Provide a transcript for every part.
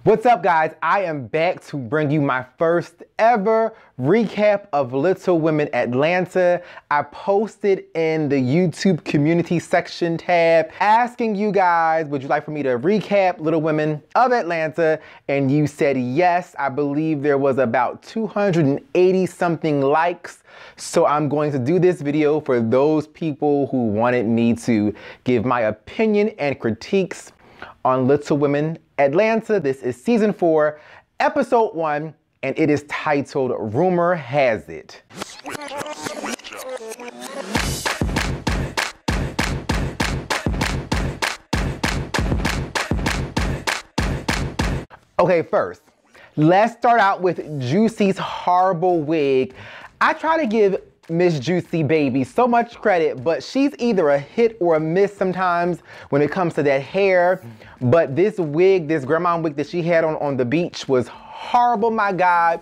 What's up, guys? I am back to bring you my first ever recap of Little Women Atlanta. I posted in the YouTube community section tab asking you guys, would you like for me to recap Little Women of Atlanta? And you said yes. I believe there was about 280 something likes. So I'm going to do this video for those people who wanted me to give my opinion and critiques on Little Women Atlanta. This is season 4, episode 1, and it is titled Rumor Has It. Okay, first, let's start out with Juicy's horrible wig. I try to give Miss Juicy Baby so much credit, but she's either a hit or a miss sometimes when it comes to that hair. But this wig, this grandma wig that she had on the beach was horrible, my God.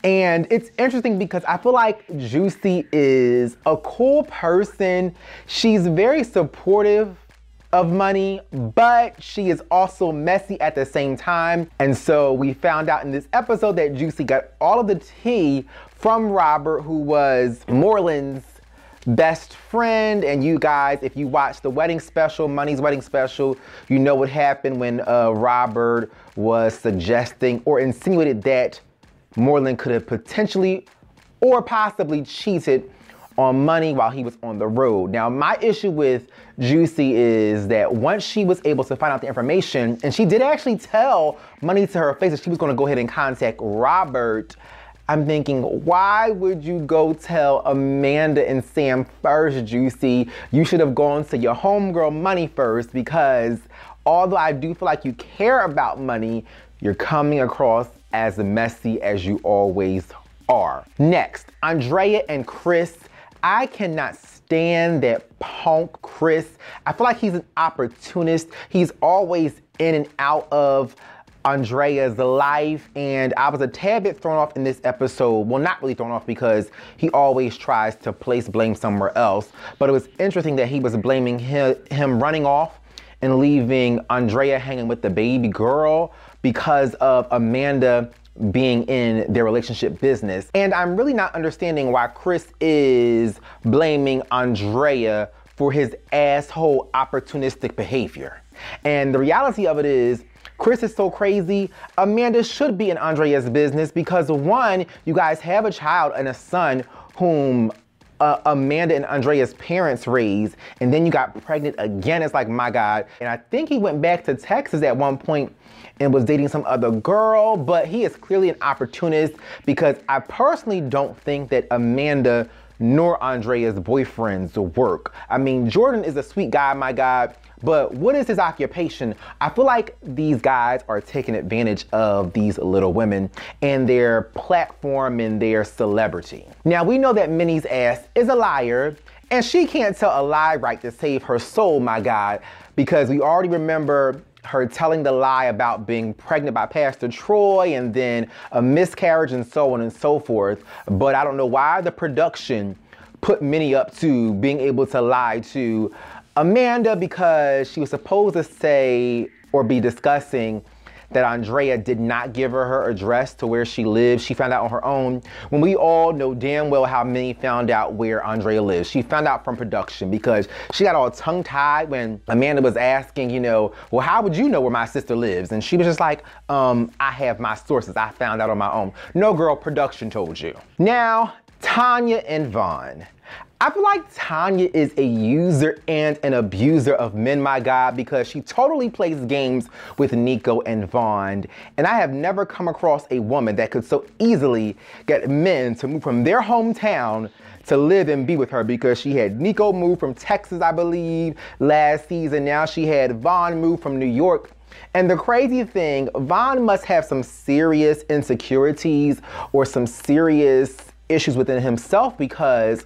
And it's interesting because I feel like Juicy is a cool person. She's very supportive of money, but she is also messy at the same time. And so we found out in this episode that Juicy got all of the tea from Robert, who was Moreland's best friend. And you guys, if you watched the wedding special, Money's wedding special, you know what happened when Robert was suggesting or insinuated that Moreland could have potentially or possibly cheated on Money while he was on the road. Now, my issue with Juicy is that once she was able to find out the information, and she did actually tell Money to her face that she was going to go ahead and contact Robert, I'm thinking, why would you go tell Amanda and Sam first, Juicy? You should have gone to your homegirl Money first, because although I do feel like you care about Money, you're coming across as messy as you always are. Next, Andrea and Chris. I cannot stand that punk Chris. I feel like he's an opportunist. He's always in and out of Andrea's life, and I was a tad bit thrown off in this episode. Well, not really thrown off because he always tries to place blame somewhere else, but it was interesting that he was blaming him running off and leaving Andrea hanging with the baby girl because of Amanda being in their relationship business. And I'm really not understanding why Chris is blaming Andrea for his asshole opportunistic behavior. And the reality of it is, Chris is so crazy. Amanda should be in Andrea's business because, one, you guys have a child and a son whom Amanda and Andrea's parents raised, and then you got pregnant again. It's like, my God. And I think he went back to Texas at one point and was dating some other girl, but he is clearly an opportunist because I personally don't think that Amanda nor Andrea's boyfriends work. I mean, Jordan is a sweet guy, my God, but what is his occupation? I feel like these guys are taking advantage of these little women and their platform and their celebrity. Now, we know that Minnie's ass is a liar, and she can't tell a lie right to save her soul, my God, because we already remember her telling the lie about being pregnant by Pastor Troy and then a miscarriage and so on and so forth. But I don't know why the production put Minnie up to being able to lie to Amanda, because she was supposed to say or be discussing that Andrea did not give her address to where she lives. She found out on her own, when we all know damn well how Minnie found out where Andrea lives. She found out from production because she got all tongue-tied when Amanda was asking, you know, well, how would you know where my sister lives? And she was just like, I have my sources. I found out on my own. No, girl, production told you. Now, Tanya and Vaughn. I feel like Tanya is a user and an abuser of men, my God, because she totally plays games with Nico and Vaughn. And I have never come across a woman that could so easily get men to move from their hometown to live and be with her, because she had Nico move from Texas, I believe, last season. Now she had Vaughn move from New York. And the crazy thing, Vaughn must have some serious insecurities or some serious issues within himself, because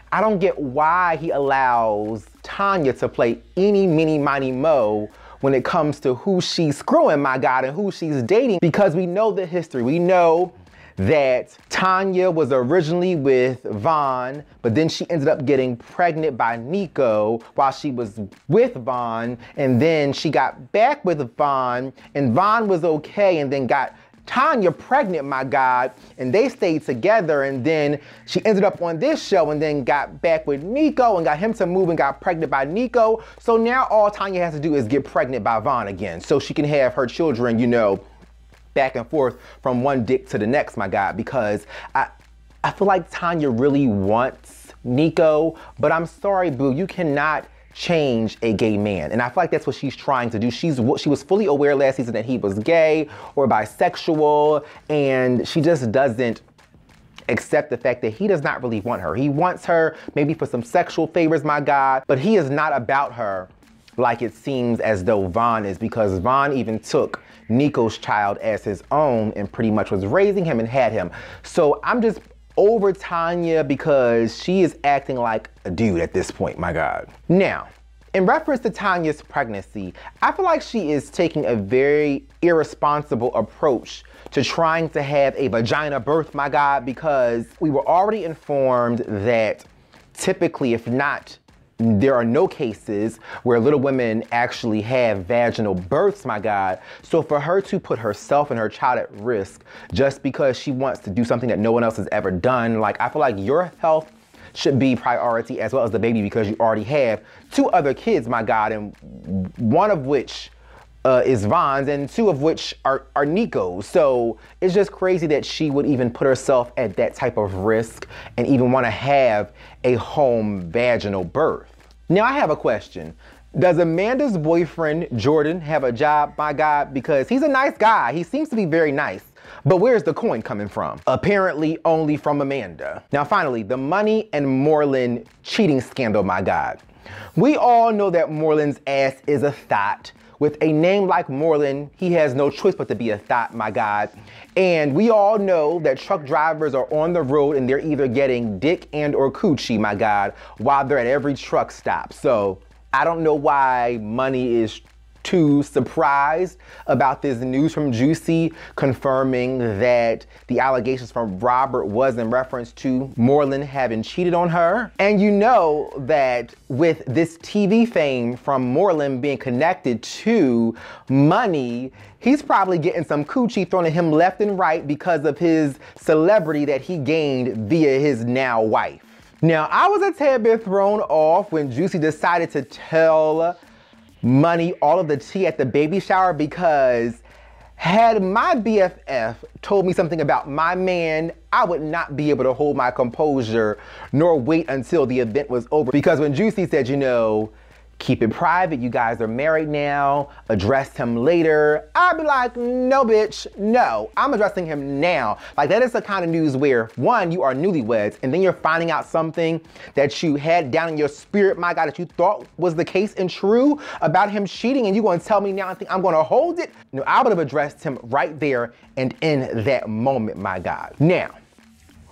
I don't get why he allows Tanya to play eeny, meeny, miny, mo when it comes to who she's screwing, my God, and who she's dating, because we know the history. We know that Tanya was originally with Vaughn, but then she ended up getting pregnant by Nico while she was with Vaughn, and then she got back with Vaughn, and Vaughn was okay, and then got Tanya pregnant, my God, and they stayed together, and then she ended up on this show and then got back with Nico and got him to move and got pregnant by Nico. So now all Tanya has to do is get pregnant by Vaughn again so she can have her children, you know, back and forth from one dick to the next, my God, because I feel like Tanya really wants Nico, but I'm sorry, boo, you cannot change a gay man. And I feel like that's what she's trying to do. She was fully aware last season that he was gay or bisexual, and she just doesn't accept the fact that he does not really want her. He wants her maybe for some sexual favors, my God, but he is not about her like it seems as though Vaughn is, because Vaughn even took Nico's child as his own and pretty much was raising him and had him. So I'm just over Tanya because she is acting like a dude at this point, my God. Now, in reference to Tanya's pregnancy, I feel like she is taking a very irresponsible approach to trying to have a vagina birth, my God, because we were already informed that typically, if not, there are no cases where little women actually have vaginal births, my God. So for her to put herself and her child at risk just because she wants to do something that no one else has ever done, like, I feel like your health should be priority as well as the baby, because you already have 2 other kids, my God, and one of which is Vaughn's and 2 of which are Nico's. So it's just crazy that she would even put herself at that type of risk and even want to have a home vaginal birth. Now I have a question. Does Amanda's boyfriend, Jordan, have a job, my God? Because he's a nice guy. He seems to be very nice. But where's the coin coming from? Apparently only from Amanda. Now finally, the Money and Moreland cheating scandal, my God. We all know that Moreland's ass is a thot. With a name like Moreland, he has no choice but to be a thot, my God. And we all know that truck drivers are on the road and they're either getting dick and or coochie, my God, while they're at every truck stop. So I don't know why Money is too surprised about this news from Juicy confirming that the allegations from Robert was in reference to Moreland having cheated on her. And you know that with this TV fame from Moreland being connected to Money, he's probably getting some coochie thrown at him left and right because of his celebrity that he gained via his now wife. Now, I was a tad bit thrown off when Juicy decided to tell Money all of the tea at the baby shower, because had my BFF told me something about my man, I would not be able to hold my composure nor wait until the event was over. Because when Juicy said, you know, keep it private, you guys are married now, address him later, I'd be like, no bitch, no, I'm addressing him now. Like, that is the kind of news where, one, you are newlyweds, and then you're finding out something that you had down in your spirit, my God, that you thought was the case and true about him cheating, and you're gonna tell me now and think I'm gonna hold it? No, I would have addressed him right there and in that moment, my God. Now,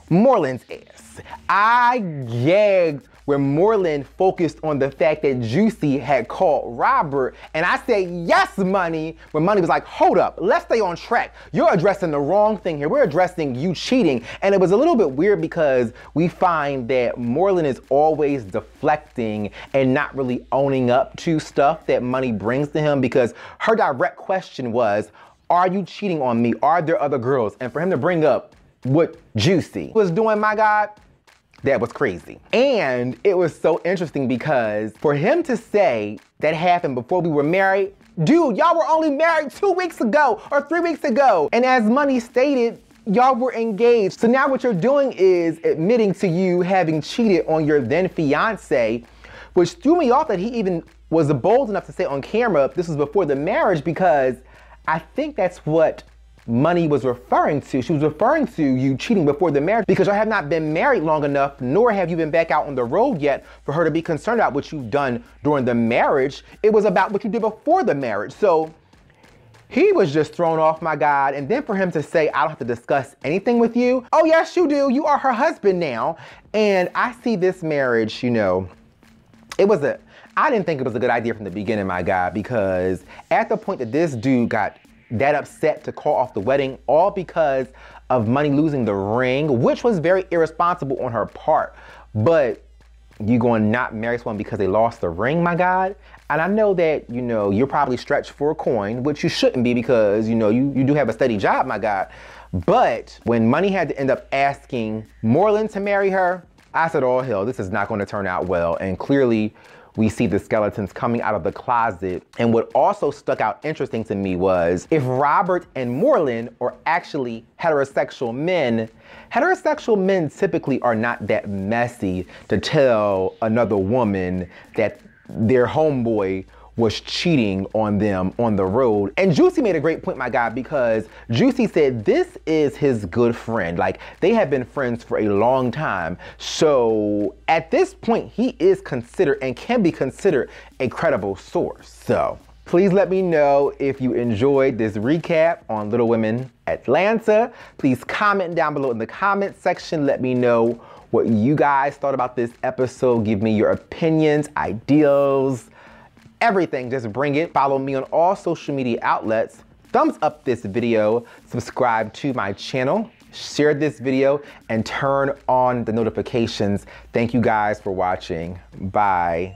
Moreland's ass. I gagged when Moreland focused on the fact that Juicy had called Robert, and I said, yes, Money, when Money was like, hold up, let's stay on track. You're addressing the wrong thing here. We're addressing you cheating. And it was a little bit weird because we find that Moreland is always deflecting and not really owning up to stuff that Money brings to him, because her direct question was, are you cheating on me? Are there other girls? And for him to bring up what Juicy was doing, my God, that was crazy. And it was so interesting because for him to say that happened before we were married, dude, y'all were only married 2 weeks ago or 3 weeks ago. And as Money stated, y'all were engaged. So now what you're doing is admitting to you having cheated on your then fiance, which threw me off that he even was bold enough to say on camera this was before the marriage, because I think that's what Money was referring to. She was referring to you cheating before the marriage because you have not been married long enough, nor have you been back out on the road yet for her to be concerned about what you've done during the marriage. It was about what you did before the marriage. So he was just thrown off, my God. And then for him to say, I don't have to discuss anything with you. Oh, yes, you do. You are her husband now. And I see this marriage, you know, I didn't think it was a good idea from the beginning, my God, because at the point that this dude got that upset to call off the wedding, all because of Money losing the ring, which was very irresponsible on her part. But you going to not marry someone because they lost the ring, my God? And I know that, you know, you're probably stretched for a coin, which you shouldn't be because, you know, you do have a steady job, my God. But when Money had to end up asking Moreland to marry her, I said, oh hell, this is not going to turn out well. And clearly we see the skeletons coming out of the closet. And what also stuck out interesting to me was if Robert and Moreland are actually heterosexual men typically are not that messy to tell another woman that their homeboy was cheating on them on the road. And Juicy made a great point, my God, because Juicy said this is his good friend. Like, they have been friends for a long time. So at this point, he is considered and can be considered a credible source. So please let me know if you enjoyed this recap on Little Women Atlanta. Please comment down below in the comment section. Let me know what you guys thought about this episode. Give me your opinions, ideas, everything. Just bring it. Follow me on all social media outlets. Thumbs up this video, subscribe to my channel, share this video, and turn on the notifications. Thank you guys for watching. Bye.